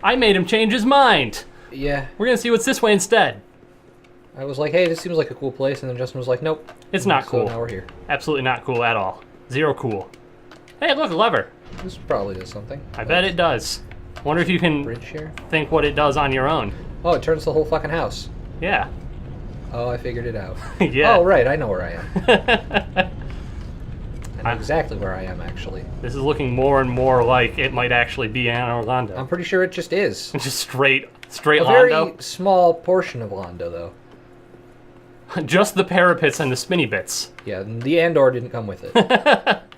I made him change his mind. Yeah. We're gonna see what's this way instead. I was like, hey, this seems like a cool place, and then Justin was like, nope. It's not So cool. now we're here. Absolutely not cool at all. Zero cool. Hey, look, a lever. This probably does something. I bet it does. Wonder if you can Bridge here? think what it does on your own. Oh, it turns the whole fucking house. Yeah. Oh, I figured it out. Yeah. Oh, right, I know where I am. I know exactly where I am, actually. This is looking more and more like it might actually be Anne Orlando. I'm pretty sure it just is. Just straight A Londo. very small portion of Londo, though. Just the parapets and the spinny bits. Yeah, the Andor didn't come with it.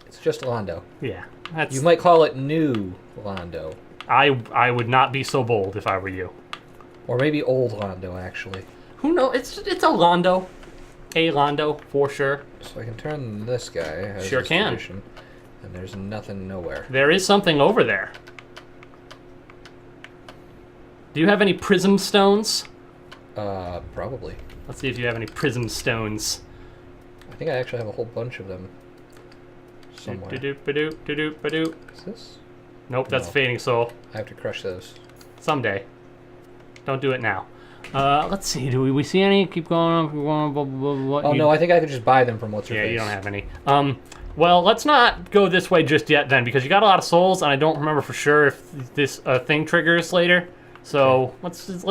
It's just Londo. Yeah. That's. You might call it new Londo. I would not be so bold if I were you. Or maybe old Londo, actually. Who knows? It's a Londo. A Londo, for sure. So I can turn this guy. As Sure his can. tradition, and there's nothing nowhere. There is something over there. Do you have any prism stones? Probably. Let's see if you have any prism stones. I think I actually have a whole bunch of them somewhere. Do-do-ba-do. Is this? Nope, that's No. Fading Soul. I have to crush those. Someday. Don't do it now. Let's see. Do we see any? Keep going on. Blah, blah, blah, blah. Oh, no, I think I could just buy them from What's Her Yeah, Face. you don't have any. Well, let's not go this way just yet then, because you got a lot of souls, and I don't remember for sure if this thing triggers later. So let's just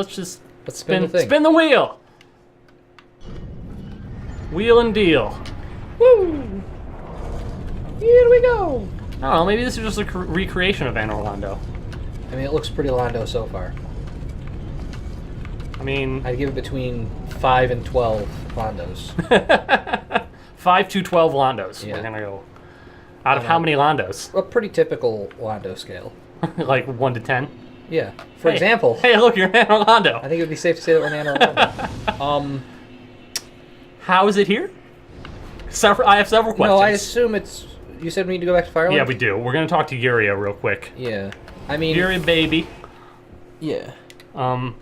Let's spin the thing. spin the wheel. Wheel and deal. Woo! Here we go! I don't know. Maybe this is just a recreation of Anne Orlando. I mean, it looks pretty Londo so far. I mean, I'd give it between 5 and 12 Londos. 5 to 12 Londos. Yeah. We're gonna go. Out of how many Londos? A pretty typical Londo scale. Like 1 to 10. Yeah. For example, Hey, look, you're Anne Orlando. I think it would be safe to say that we're Nano Londo. How is it here? I have several questions. No, I assume it's... You said we need to go back to Fireland? Yeah, we do. We're gonna talk to Yuria real quick. Yeah. I mean... Yuria, baby. Yeah.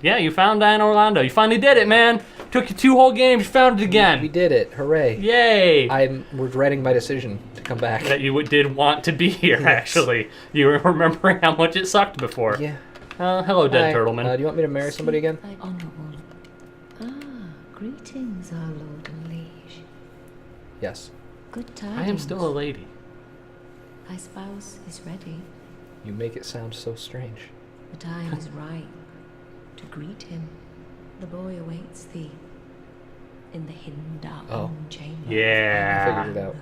Yeah, you found Anne Orlando. You finally did it, man. Took you 2 whole games. You found it again. We did it. Hooray. Yay. I'm regretting my decision to come back. That you did want to be here, Yes. actually. You were remembering how much it sucked before. Yeah. Hello, Dead Hi. Turtleman. Do you want me to marry somebody again? Thy honourable. Greetings, our lord and liege. Yes. Good tidings. I am still a lady. Thy spouse is ready. You make it sound so strange. The time is ripe to greet him. The boy awaits thee in the hidden dark Oh. chamber. I Yeah. figured it out.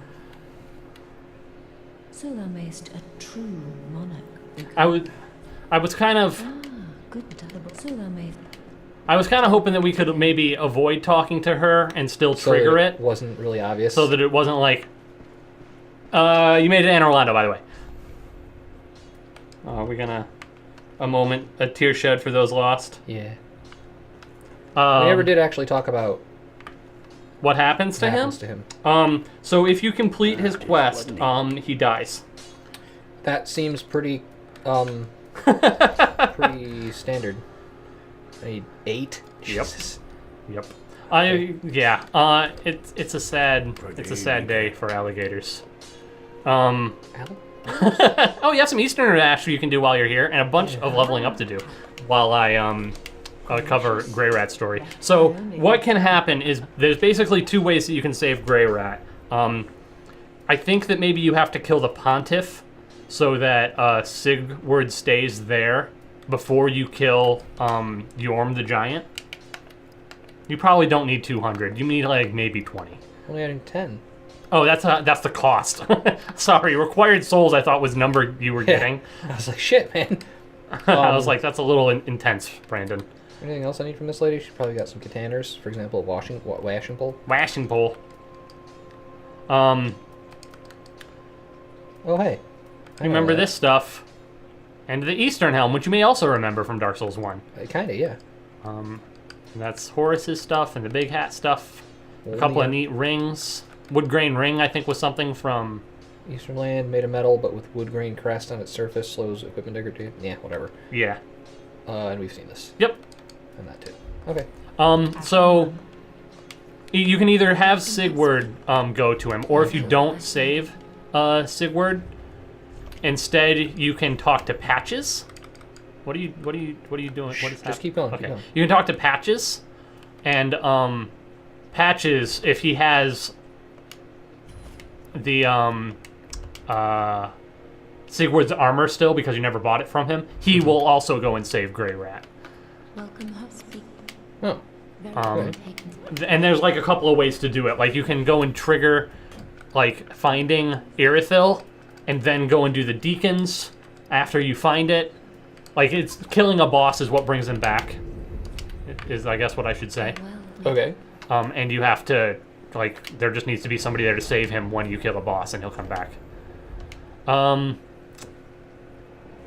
So thou mayst a true monarch. I was kind of Good so thou mayst. hoping that we could maybe avoid talking to her and still So trigger that it, wasn't really obvious. so that it wasn't like, you made it Anne Orlando, by the way. We're gonna a tear shed for those lost. Yeah. We never did actually talk about What happens to what him? happens to him. So if you complete his quest, he dies. That seems pretty, pretty standard. I need 8? Yep. Jesus. Yep. It's a sad day for alligators. Al? Oh, you have some Eastern Ash you can do while you're here, and a bunch of leveling up to do while I cover Grey Rat's story. So what can happen is there's basically 2 ways that you can save Grey Rat. I think that maybe you have to kill the Pontiff so that Sigurd stays there before you kill Yorm the Giant. You probably don't need 200. You need like maybe 20. Only adding 10. Oh, that's the cost. Sorry, required souls I thought was number you were getting. I was like, shit, man. I was like, that's a little intense, Brandon. Anything else I need from this lady? She's probably got some katanners. For example, washing pole. Washing pole. Oh, hey. You remember this stuff. And the Eastern Helm, which you may also remember from Dark Souls 1. Kinda, yeah. And that's Horus's stuff and the Big Hat stuff. A Well, couple yeah. of neat rings. Wood grain ring, I think, was something from... Eastern land, made of metal, but with wood grain crest on its surface, slows equipment degradation. Yeah, whatever. Yeah. And we've seen this. Yep. And that too. Okay. So you can either have Sigurd go to him, or if you don't save Sigurd, instead you can talk to Patches. What are you doing? What is Just happening? keep going, Okay. keep going. You can talk to Patches, and Patches, if he has the Sigurd's armor still because you never bought it from him, he will also go and save Grey Rat. Welcome, Husby. Oh, Very Um, well taken. And there's like a couple of ways to do it. Like you can go and trigger, like finding Irithyll, and then go and do the deacons after you find it. Like it's killing a boss is what brings him back. Is I guess what I should say. Well, okay. And you have to like there just needs to be somebody there to save him when you kill a boss, and he'll come back.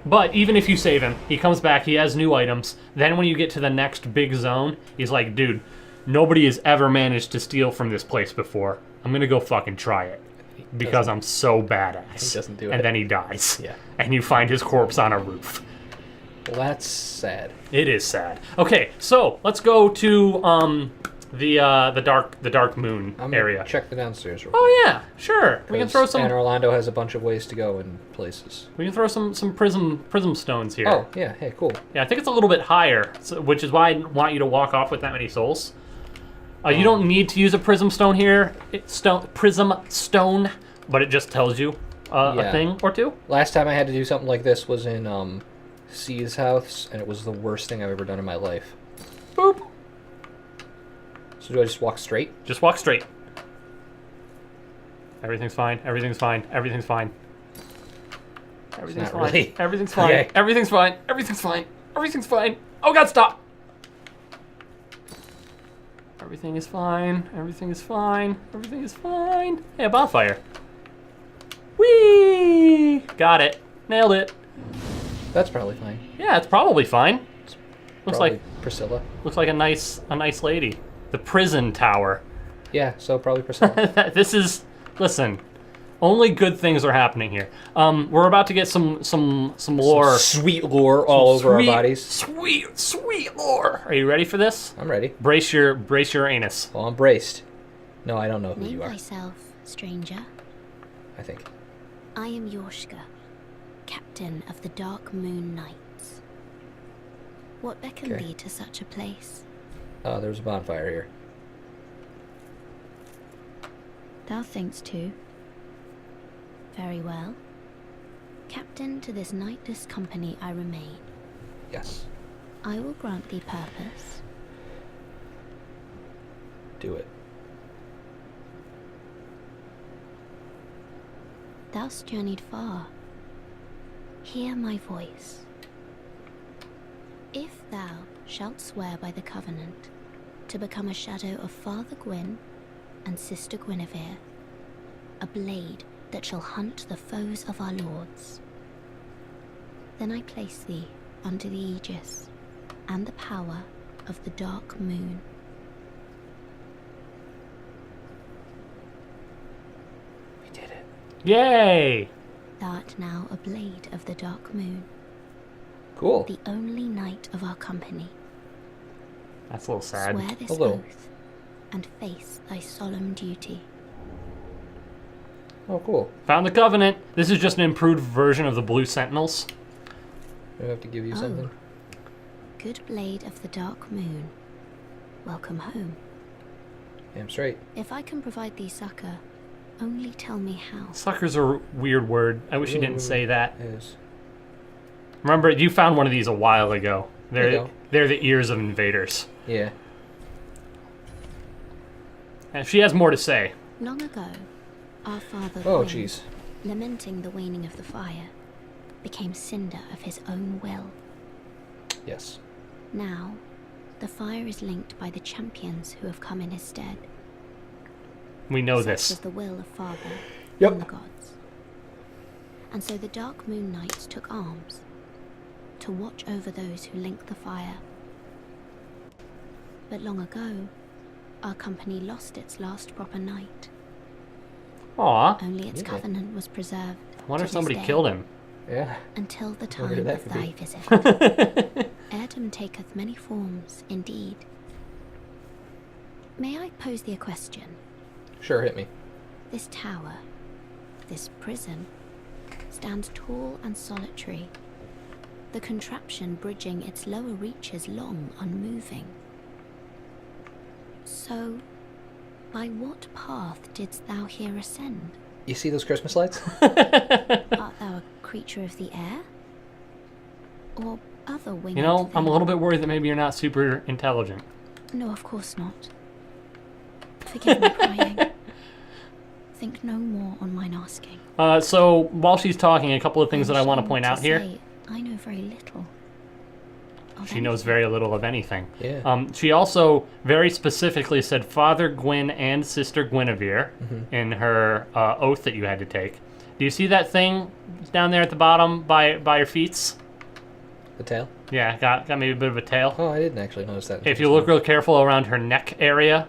But even if you save him, he comes back, he has new items. Then when you get to the next big zone, he's like, dude, nobody has ever managed to steal from this place before. I'm gonna go fucking try it. Because I'm so badass. He doesn't do and it. then he dies. Yeah. And you find his corpse on a roof. Well, that's sad. It is sad. Okay, so let's go to the dark moon I'm gonna area. check the downstairs. Real Oh yeah, sure. We can 'cause throw some. Anne Orlando has a bunch of ways to go in places. We can throw some prism stones here. Oh, yeah. Hey, cool. Yeah, I think it's a little bit higher, which is why I want you to walk off with that many souls. You don't need to use a prism stone here. It's prism stone, but it just tells you a Yeah. thing or two. Last time I had to do something like this was in C's house, and it was the worst thing I've ever done in my life. Boop. So do I just walk straight? Just walk straight. Everything's fine. Everything's fine. Everything's fine. Everything's not fine. really. Everything's fine. Okay. Everything's fine. Everything's fine. Everything's fine. Oh God! Stop. Everything is fine. Everything is fine. Everything is fine. Hey, a bonfire. Whee! Got it. Nailed it. That's probably fine. Yeah, it's probably fine. Looks Probably like Priscilla. a nice lady. The prison tower. Yeah, so probably Priscilla. This is listen. Only good things are happening here. We're about to get some lore. Sweet lore all over our Sweet- bodies. Sweet lore. Are you ready for this? I'm ready. Brace your anus. Well, I'm braced. No, I don't know who Name you are. thyself, stranger. I think. I am Yorshka, captain of the Dark Moon Knights. What beckoned Okay. thee to such a place? There's a bonfire here. Thou thinkst too. Very well. Captain to this knightless company I remain. Yes. I will grant thee purpose. Do it. Thou'st journeyed far. Hear my voice. If thou shalt swear by the covenant to become a shadow of Father Gwyn and Sister Guinevere, a blade that shall hunt the foes of our lords, then I place thee under the aegis and the power of the Dark Moon. We did it. Yay! Thou art now a blade of the Dark Moon, Cool. the only knight of our company. That's a little sad. Swear this Hello. oath and face thy solemn duty. Oh, cool. Found the covenant. This is just an improved version of the Blue Sentinels. Do I have to give you Oh. something? Good blade of the Dark Moon, welcome home. Damn straight. If I can provide thee succor, only tell me how. Sucker's a weird word. I wish you didn't say that. Is. Remember, you found one of these a while ago. There you go. They're the ears of invaders. Yeah. And she has more to say. Long ago, our father Oh, Gwyn, jeez. lamenting the waning of the fire, became cinder of his own will. Yes. Now, the fire is linked by the champions who have come in his stead. We know Such this. was the will of Father Yep. and the gods. And so the Dark Moon Knights took arms to watch over those who link the fire. But long ago, our company lost its last proper knight. Aw. Only its Yeah. covenant was preserved. I wonder to if somebody this day, killed him. Yeah. Until the Wonder who time that of could thy be. visit. Heirdom taketh many forms, indeed. May I pose thee a question? Sure, hit me. This tower, this prison, stands tall and solitary, the contraption bridging its lower reaches long unmoving. So, by what path didst thou here ascend? You see those Christmas lights? Art thou a creature of the air? Or other winged You know, I'm a thing? little bit worried that maybe you're not super intelligent. No, of course not. Forgive me prying. Think no more on mine asking. So while she's talking, a couple of things I'm that I want to ashamed point out here. say I know very little. of She knows anything. very little of anything. Yeah. She also very specifically said Father Gwyn and Sister Guinevere in her oath that you had to take. Do you see that thing down there at the bottom by your feet? The tail? Yeah, got maybe a bit of a tail. Oh, I didn't actually notice that. If you look real careful around her neck area,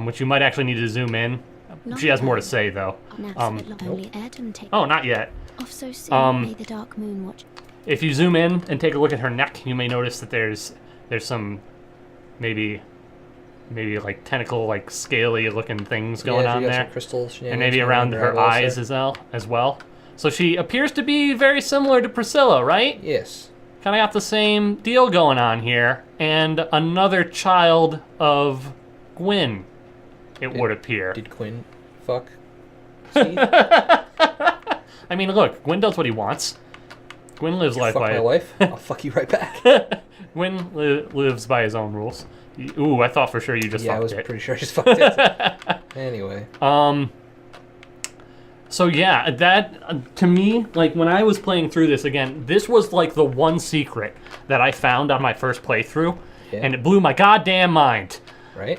which you might actually need to zoom in. Not She has more to now. say though. Now only Erdem take Oh, not yet. off so soon may the dark moon watch. If you zoom in and take a look at her neck, you may notice that there's some maybe like tentacle, like scaly looking things going yeah, on she got there, some crystal and shenanigans maybe going around on her there also. eyes as well. So she appears to be very similar to Priscilla, right? Yes. Kind of got the same deal going on here, and another child of Gwyn, it would appear. Did Quinn fuck Steve? I mean, look, Gwyn does what he wants. Gwyn lives life Fuck by my wife? I'll fuck you right back. Gwyn lives by his own rules. Ooh, I thought for sure you just Yeah, I fucked was it. pretty sure I just fucked it. Anyway. So yeah, that to me, like when I was playing through this again, this was like the one secret that I found on my first playthrough, Yeah. and it blew my goddamn mind. Right?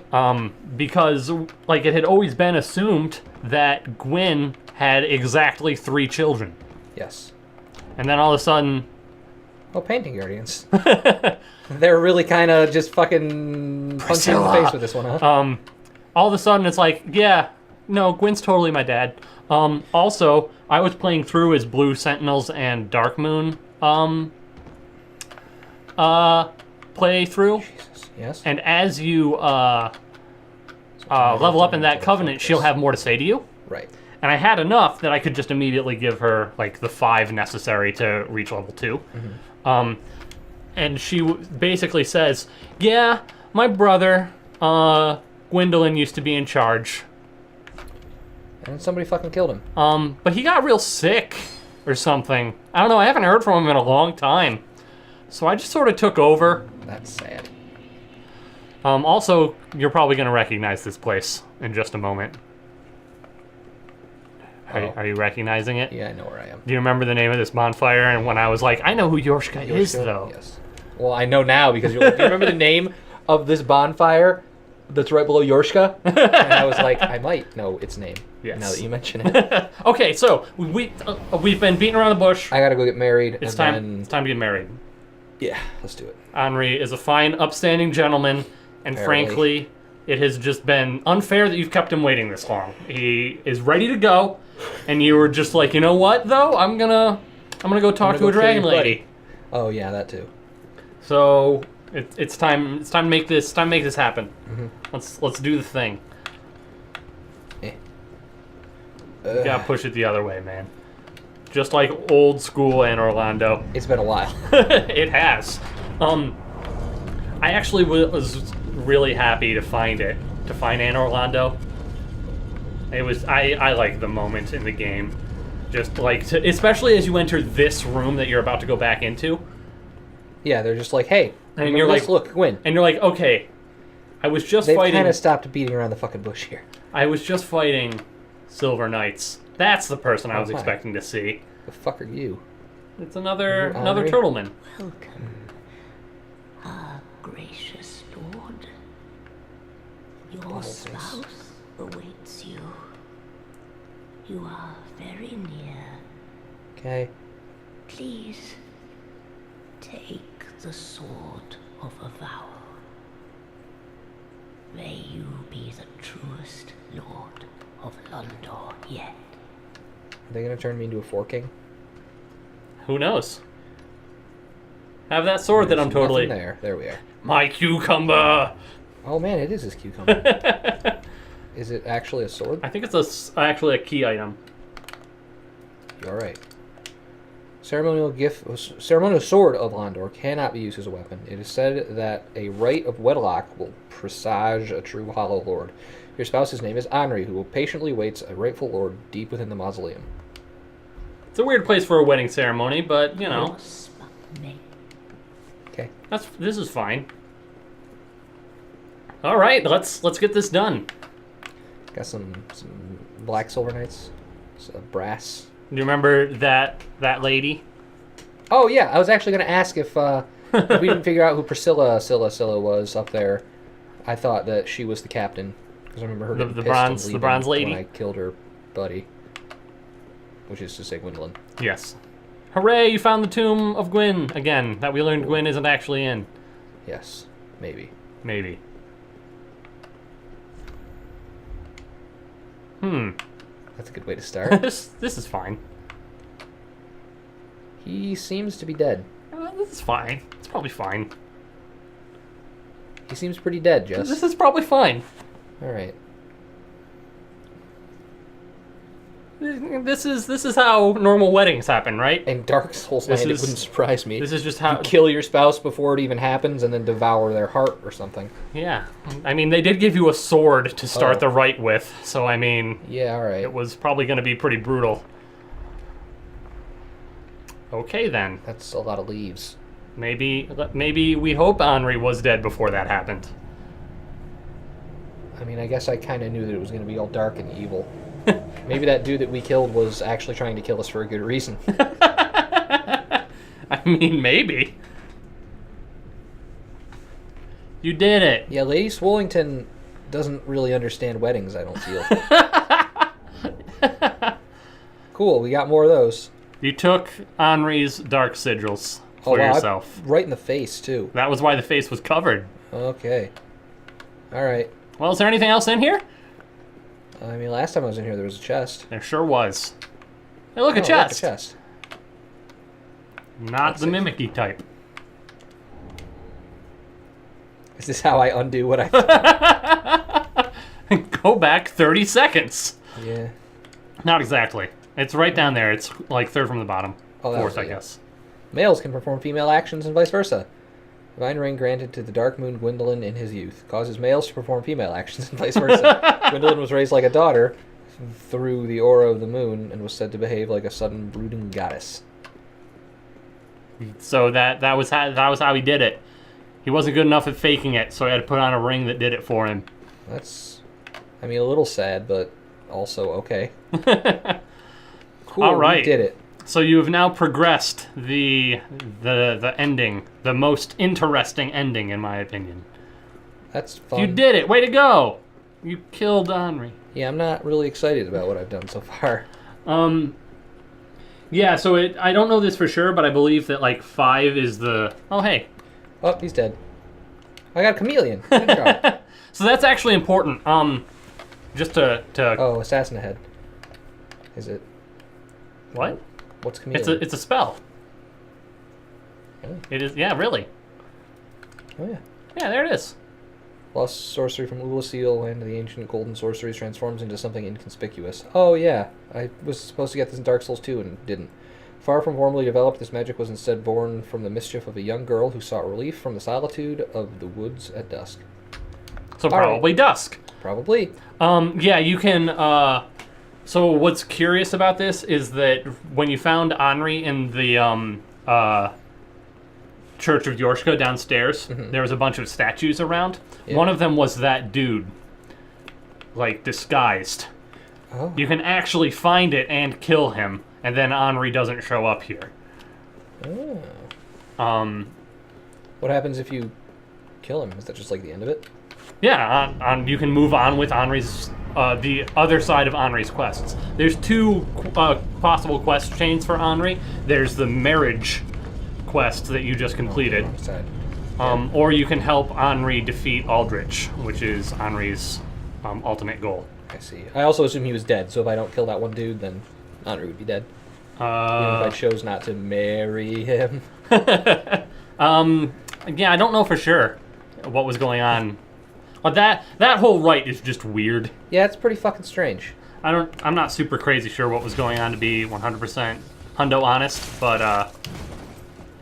Because like it had always been assumed that Gwyn had exactly 3 children, Yes. and then all of a sudden, Oh, painting guardians. They're really kind of just fucking punching in the face with this one, huh? all of a sudden it's like, yeah, no, Gwyn's totally my dad. Also, I was playing through as Blue Sentinels and Dark Moon playthrough, Jesus. Yes. and as you level up in that covenant, she'll have more to say to you. Right. And I had enough that I could just immediately give her like the 5 necessary to reach level 2. And she basically says, "Yeah, my brother, Gwendolyn, used to be in charge. And somebody fucking killed him. But he got real sick or something. I don't know. I haven't heard from him in a long time. So I just sort of took over. That's sad. Also, you're probably going to recognize this place in just a moment. Are you recognizing it? Yeah, I know where I am. Do you remember the name of this bonfire? And when I was like, I know who Yorshka is, Yorshka? though. Yes. Well, I know now because you're like, do you remember the name of this bonfire that's right below Yorshka? And I was like, I might know its name. Yes. Now that you mention it. Okay, so we've been beating around the bush. I gotta go get married. It's and time. Then... It's time to get married. Yeah, let's do it. Henri is a fine, upstanding gentleman, and Apparently. frankly, it has just been unfair that you've kept him waiting this long. He is ready to go, and you were just like, you know what, though? I'm gonna go talk to go a dragon kill your lady. Oh yeah, that too. So it's time. It's time to make this. Time to make this happen. Mm-hmm. Let's do the thing. Eh. You gotta push it the other way, man. Just like old school Anne Orlando. It's been a while. It has. I actually was really happy to find Anne Orlando. It was I like the moment in the game, just like especially as you enter this room that you're about to go back into, Yeah, they're just like, hey, and remember you're this? like, look, Gwyn. and you're like, okay, I was just They've fighting. kind of stopped beating around the fucking bush here. I was just fighting Silver Knights. That's the person I was Oh, hi. expecting to see. The fuck are you? It's another You another Henri? turtleman. Welcome, our gracious lord. Your spouse awaits you. You are very near. Okay. Please take the sword of Avowal. May you be the truest lord of Londor yet. Are they gonna turn me into a forking? Who knows? Have that sword that There's I'm totally. nothing there. There we are. My cucumber. Oh man, it is his cucumber. Is it actually a sword? I think it's actually a key item. You're right. ceremonial sword of Londor cannot be used as a weapon. It is said that a rite of wedlock will presage a true Hollow Lord. Your spouse's name is Henri, who will patiently waits a rightful lord deep within the mausoleum. It's a weird place for a wedding ceremony, but you know, Okay. this is fine. All right, let's get this done. Got some black silver knights, brass. Do you remember that lady? Oh yeah, I was actually going to ask if we didn't figure out who Priscilla was up there. I thought that she was the captain because I remember her getting The pissed and bronze leaving lady? when I killed her buddy, which is to say Gwendolyn. Yes. Hooray! You found the tomb of Gwyn again. That we learned Gwyn isn't actually in. Yes, maybe. Maybe. That's a good way to start. this is fine. He seems to be dead. This is fine. It's probably fine. He seems pretty dead, Jess. This is probably fine. All right. This is how normal weddings happen, right? In Dark Souls This land, it is- wouldn't surprise me. This is just how. Kill your spouse before it even happens and then devour their heart or something. Yeah. I mean, they did give you a sword to start Oh. the rite with, so I mean, Yeah, all right. it was probably going to be pretty brutal. Okay then. That's a lot of leaves. Maybe we hope Henri was dead before that happened. I mean, I guess I kind of knew that it was going to be all dark and evil. Maybe that dude that we killed was actually trying to kill us for a good reason. I mean, maybe. You did it. Yeah, Lady Swollington doesn't really understand weddings, I don't feel. Cool, we got more of those. You took Henri's dark sigils Oh, for wow, yourself. right in the face, too. That was why the face was covered. Okay. All right. Well, is there anything else in here? I mean, last time I was in here, there was a chest. There sure was. Hey, look, a Oh, chest. a chest. Not the mimicky type. Is this how I undo what I... Go back 30 seconds. Yeah. Not exactly. It's right down there. It's like third from the bottom. Oh, that Fourth, was I it, yeah. guess. Males can perform female actions and vice versa. Divine ring granted to the Dark Moon Gwendolyn in his youth causes males to perform female actions and vice versa. Gwendolyn was raised like a daughter through the aura of the moon and was said to behave like a sudden brooding goddess. So that was how he did it. He wasn't good enough at faking it, so he had to put on a ring that did it for him. That's, I mean, a little sad, but also okay. Cool, All right. we did it. So you have now progressed the ending, the most interesting ending, in my opinion. That's fun. You did it! Way to go! You killed Henri. Yeah, I'm not really excited about what I've done so far. Yeah. So I don't know this for sure, but I believe that like 5 is the. Oh hey. Oh, he's dead. I got a chameleon. Good job. So that's actually important. Just to Oh, assassin ahead. Is it? what? What's chameleon? It's a spell. Oh. It is. Yeah, really. Oh, yeah. Yeah, there it is. Lost sorcery from Ulasil and the ancient golden sorceries transforms into something inconspicuous. Oh, yeah. I was supposed to get this in Dark Souls 2 and didn't. Far from formally developed, this magic was instead born from the mischief of a young girl who sought relief from the solitude of the woods at dusk. So All right. probably dusk. Probably. Yeah, you can. So what's curious about this is that when you found Henri in the Church of Yorshka downstairs, there was a bunch of statues around. Yeah. One of them was that dude, like disguised. Oh. You can actually find it and kill him, and then Henri doesn't show up here. Oh. What happens if you kill him? Is that just like the end of it? Yeah, you can move on with Henri's, the other side of Henri's quests. There's 2 possible quest chains for Henri. There's the marriage quest that you just completed, Side. or you can help Henri defeat Aldrich, which is Henri's ultimate goal. I see. I also assume he was dead, so if I don't kill that one dude, then Henri would be dead. Even if I chose not to marry him. Yeah, I don't know for sure what was going on. But that whole rite is just weird. Yeah, it's pretty fucking strange. I'm not super crazy sure what was going on to be 100% hundo honest, but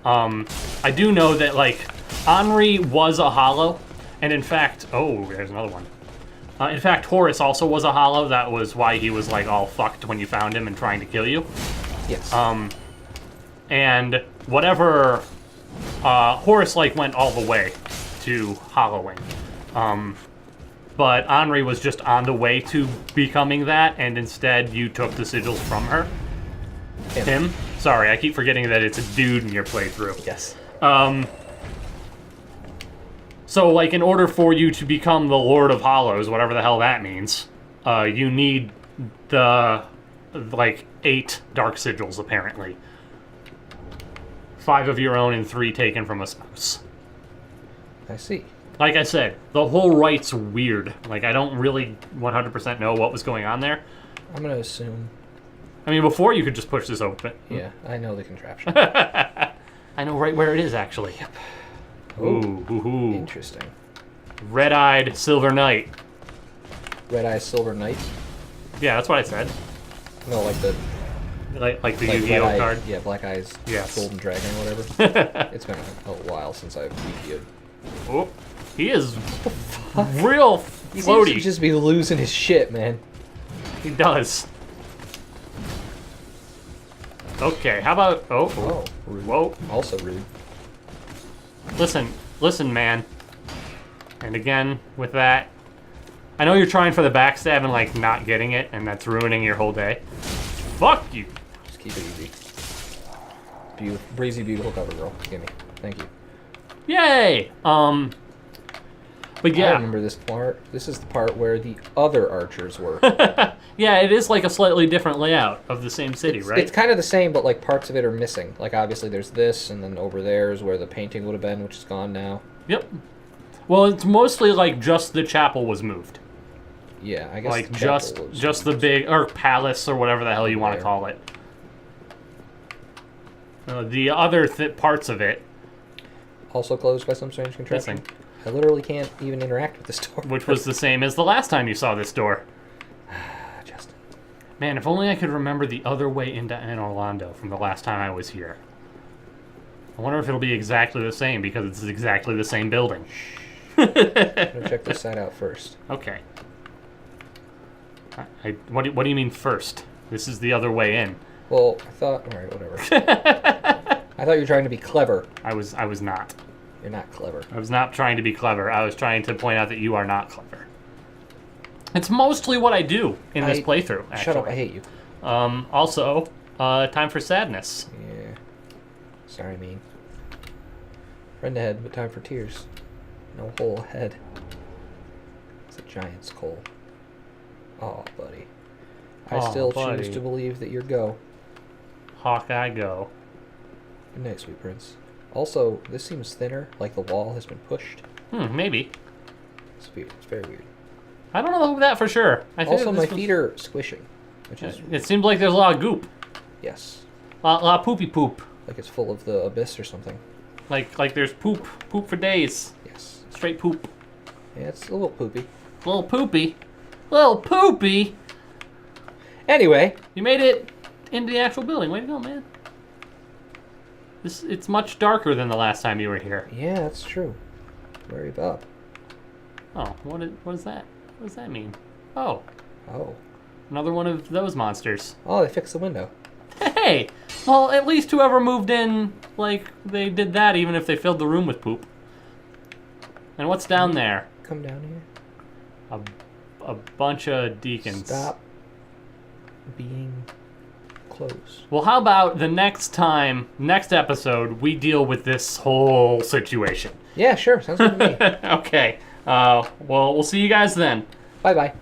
I do know that like Henri was a hollow, and in fact, oh, there's another one. In fact, Horus also was a hollow. That was why he was like all fucked when you found him and trying to kill you. Yes. And whatever, Horus like went all the way to hollowing. But Henri was just on the way to becoming that, and instead you took the sigils from her. Him? Sorry, I keep forgetting that it's a dude in your playthrough. Yes. So, like, in order for you to become the Lord of Hollows, whatever the hell that means, you need the, like, 8 dark sigils, apparently. 5 of your own and 3 taken from a spouse. I see. Like I said, the whole rite's weird. Like, I don't really 100% know what was going on there. I'm gonna assume. I mean, before you could just push this open. Yeah, I know the contraption. I know right where it is, actually. Yep. Ooh. Interesting. Red-eyed Silver Knight. Red Eye Silver Knight. Yeah, that's what I said. No, like the Like the like Yu-Gi-Oh Red Eye- card. Yeah, Black Eyes Yes. Golden Dragon or whatever. It's been a while since I've Yu-Gi-Oh. Oh, he is real He seems floaty. to just be losing his shit, man. He does. Okay, how about... Oh, Oh, rude. whoa. Also rude. Listen, man. And again, with that, I know you're trying for the backstab and, like, not getting it, and that's ruining your whole day. Fuck you. Just keep it easy. Beautiful, breezy, beautiful cover girl. Gimme. Thank you. Yay! But I yeah. remember this part. This is the part where the other archers were. Yeah, it is like a slightly different layout of the same city, right? It's kind of the same, but like parts of it are missing. Like obviously there's this, and then over there is where the painting would have been, which is gone now. Yep. Well, it's mostly like just the chapel was moved. Yeah, I guess Like the chapel was just the moved. big or palace or whatever the hell you want to There. call it. The other parts of it, Also closed by some strange contraption. Missing. I literally can't even interact with this door. which was the same as the last time you saw this door. Justin. Man, if only I could remember the other way into Anne Orlando from the last time I was here. I wonder if it'll be exactly the same because it's exactly the same building. I'm gonna check this side out first. Okay. What do you mean first? This is the other way in. Well, I thought. All right, whatever. I thought you were trying to be clever. I was not. You're not clever. I was not trying to be clever. I was trying to point out that you are not clever. It's mostly what I do in this playthrough, actually. Shut up! I hate you. Also, time for sadness. Yeah. Sorry, mean. Friend ahead, but time for tears. No hole ahead. It's a giant skull. Oh, buddy. I Aw, still buddy. choose to believe that you're go. Hawkeye go. Good night, sweet prince. Also, this seems thinner, like the wall has been pushed. Maybe. It's weird. It's very weird. I don't know that for sure. I think Also, that my this was- feet are squishing, which is It seems like there's a lot of goop. yes, Lot of poopy poop. like it's full of the abyss or something. Like there's poop for days. Yes. Straight poop. Yeah, it's a little poopy. Little poopy. Little poopy. Anyway, You made it into the actual building. Way to go, man. It's much darker than the last time you were here. yeah, that's true. Very up. Oh, what is that? What does that mean? Oh, Oh. another one of those monsters. Oh, they fixed the window. Hey! Well, at least whoever moved in, like, they did that even if they filled the room with poop. And what's down there? Come down here. A bunch of deacons. Stop being close. Well, how about the next episode, we deal with this whole situation? Yeah, sure. Sounds good to me. Okay. Well, we'll see you guys then. Bye-bye.